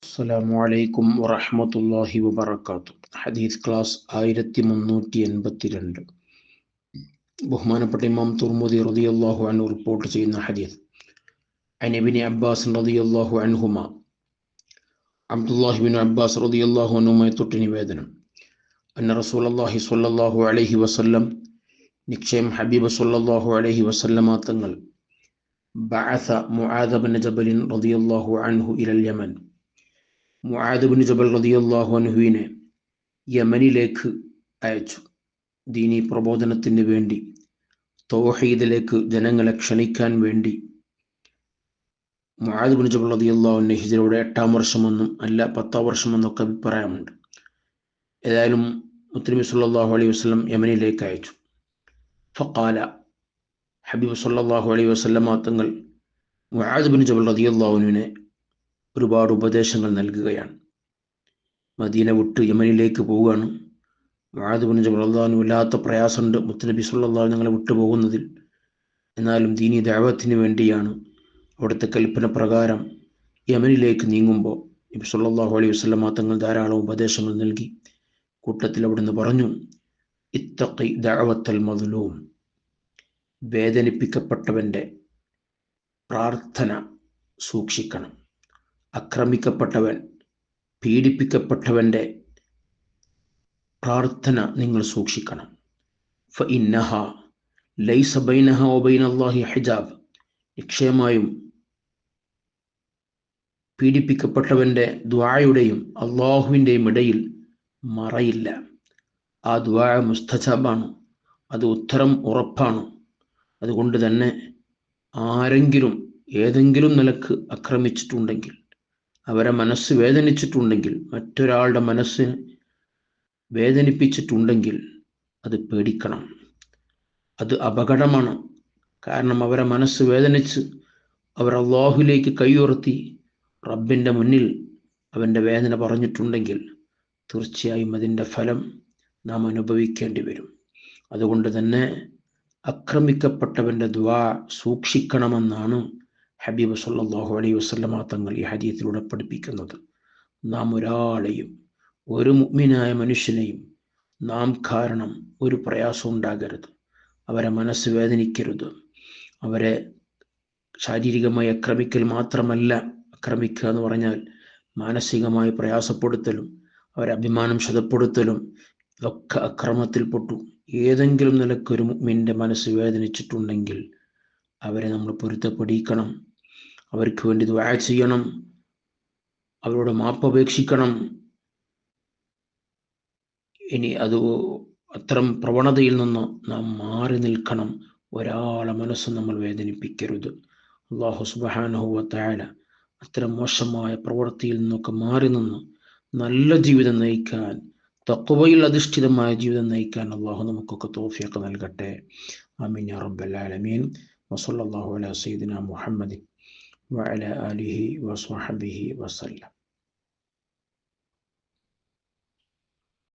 അസ്സലാമു അലൈക്കും വറഹ്മത്തുള്ളാഹി വബറകാതുഹു. ഹദീസ് ക്ലാസ് 1382. ബഹുമാനപ്പെട്ട ഇമാം തുർമുദി റളിയല്ലാഹു അൻഹു റിപ്പോർട്ട് ചെയ്യുന്ന ഹദീസ്. അൻ ഇബ്നു അബ്ബാസ് റളിയല്ലാഹു അൻഹുമാ, അബ്ദുല്ലാഹി ഇബ്നു അബ്ബാസ് റളിയല്ലാഹു അൻഹുമായി തൊട്ട് നിവേദനം. അന്ന റസൂലുള്ളാഹി സ്വല്ലല്ലാഹു അലൈഹി വസല്ലം, നിശ്ചയം ഹബീബ് സ്വല്ലല്ലാഹു അലൈഹി വസല്ലമ തങ്ങൾ, ബഅസ മുആദ് ഇബ്നു ജബൽ റളിയല്ലാഹു അൻഹു ഇലൽ യമൻ, മുആദ് ഇബ്നു ജബൽ റളിയല്ലാഹു അൻഹുവിനെ യമനിലേക്ക് അയച്ചു. ദീനി പ്രബോധനത്തിന് വേണ്ടി, തൗഹീദിലേക്ക് ജനങ്ങളെ ക്ഷണിക്കാൻ വേണ്ടി. മുആദ് ഇബ്നു ജബൽ റളിയല്ലാഹു അൻഹു ഹിജ്റയുടെ 8-ാം വർഷമെന്നും അല്ല 10-ാം വർഷമെന്നൊക്കെ അഭിപ്രായമുണ്ട്. ഏതായാലും മുത്തനബി സല്ലല്ലാഹു അലൈഹി വസല്ലം യമനിലേക്ക് അയച്ചു. ഫഖാല, ഹബീബ് സല്ലല്ലാഹു അലൈഹി വസല്ലം തങ്ങൾ മുആദ് ഇബ്നു ജബൽ റളിയല്ലാഹു അൻഹുവിനെ ഒരുപാട് ഉപദേശങ്ങൾ നൽകുകയാണ്. മദീന വിട്ട് യമനിലേക്ക് പോവുകയാണ്. മുആദ് ഇബ്നു ജബൽ റളിയല്ലാഹു അൻഹു വല്ലാത്ത പ്രയാസമുണ്ട് മുത്തനബി സല്ലല്ലാഹു അലൈഹി ഞങ്ങളെ വിട്ടു പോകുന്നതിൽ. എന്നാലും ദീനി ദഅവത്തിന് വേണ്ടിയാണ്. അവിടുത്തെ കൽപ്പന പ്രകാരം യമനിലേക്ക് നീങ്ങുമ്പോൾ നബി സല്ലല്ലാഹു അലൈഹി വസല്ലം തങ്ങൾ ധാരാളം ഉപദേശങ്ങൾ നൽകി. കൂട്ടത്തിൽ അവിടുന്ന് പറഞ്ഞു, ഇത്തഖി ദഅവത്തൽ മദ്ലൂം, വേദനിപ്പിക്കപ്പെട്ടവൻ്റെ പ്രാർത്ഥന സൂക്ഷിക്കണം. ആക്രമിക്കപ്പെട്ടവൻ, പീഡിപ്പിക്കപ്പെട്ടവൻ്റെ പ്രാർത്ഥന നിങ്ങൾ സൂക്ഷിക്കണം. ഫഇന്നഹ ലൈസ ബൈനഹ വബൈനല്ലാഹി ഹിജാബ്, നിശ്ചയമായും പീഡിപ്പിക്കപ്പെട്ടവൻ്റെ ദുആയുടെയും അള്ളാഹുവിൻ്റെയും ഇടയിൽ മറയില്ല. ആ ദുആ മുസ്തജാബാണ്, അത് ഉത്തരം ഉറപ്പാണ്. അതുകൊണ്ട് തന്നെ ആരെങ്കിലും ഏതെങ്കിലും നിലക്ക് ആക്രമിച്ചിട്ടുണ്ടെങ്കിൽ, അവരെ മനസ്സ് വേദനിച്ചിട്ടുണ്ടെങ്കിൽ, മറ്റൊരാളുടെ മനസ്സിന് വേദനിപ്പിച്ചിട്ടുണ്ടെങ്കിൽ അത് പേടിക്കണം. അത് അപകടമാണ്. കാരണം അവരെ മനസ്സ് വേദനിച്ച് അവർ അള്ളാഹുലേക്ക് കൈയുയർത്തി റബ്ബിൻ്റെ മുന്നിൽ അവൻ്റെ വേദന പറഞ്ഞിട്ടുണ്ടെങ്കിൽ തീർച്ചയായും അതിൻ്റെ ഫലം നാം അനുഭവിക്കേണ്ടി വരും. അതുകൊണ്ട് തന്നെ ആക്രമിക്കപ്പെട്ടവൻ്റെ ദുആ സൂക്ഷിക്കണമെന്നാണ് ഹബീബ് സല്ലല്ലാഹു അലൈഹി വസല്ലമ തങ്ങൾ ഈ ഹദീസിലൂടെ പഠിപ്പിക്കുന്നത്. നാം ഒരാളെയും, ഒരു മുഅ്മിനായ മനുഷ്യനെയും നാം കാരണം ഒരു പ്രയാസം ഉണ്ടാകരുത്. അവരെ മനസ്സ് വേദനിക്കരുത്. അവരെ ശാരീരികമായി ആക്രമിക്കൽ മാത്രമല്ല, ആക്രമിക്കുക എന്ന് പറഞ്ഞാൽ മാനസികമായി പ്രയാസപ്പെടുത്തലും അവരെ അഭിമാനം ക്ഷതപ്പെടുത്തലും ഇതൊക്കെ അക്രമത്തിൽപ്പെട്ടു. ഏതെങ്കിലും നിലക്കൊരു മുഅ്മിൻ്റെ മനസ്സ് വേദനിച്ചിട്ടുണ്ടെങ്കിൽ അവരെ നമ്മൾ പൊരുത്തപ്പെടിക്കണം. അവർക്ക് വേണ്ടി ദുആ ചെയ്യണം. അവരോട് മാപ്പപേക്ഷിക്കണം. ഇനി അത്തരം പ്രവണതയിൽ നിന്ന് നാം മാറി നിൽക്കണം. ഒരാളെ മനസ്സ് നമ്മൾ വേദനിപ്പിക്കരുത്. അല്ലാഹു സുബ്ഹാനഹു വ തആല അത്തരം മോശമായ പ്രവൃത്തിയിൽ നിന്നൊക്കെ മാറി നിന്ന് നല്ല ജീവിതം നയിക്കാൻ, തഖ്വയിൽ അധിഷ്ഠിതമായ ജീവിതം നയിക്കാൻ അല്ലാഹു നമുക്കൊക്കെ തൗഫീഖ് നൽകട്ടെ. ആമീൻ യാ റബ്ബൽ ആലമീൻ. വസല്ലല്ലാഹു അലാ സയ്യിദിനാ മുഹമ്മദിൻ വഅലാ ആലിഹി വസ്വഹ്ബിഹി വസല്ലം.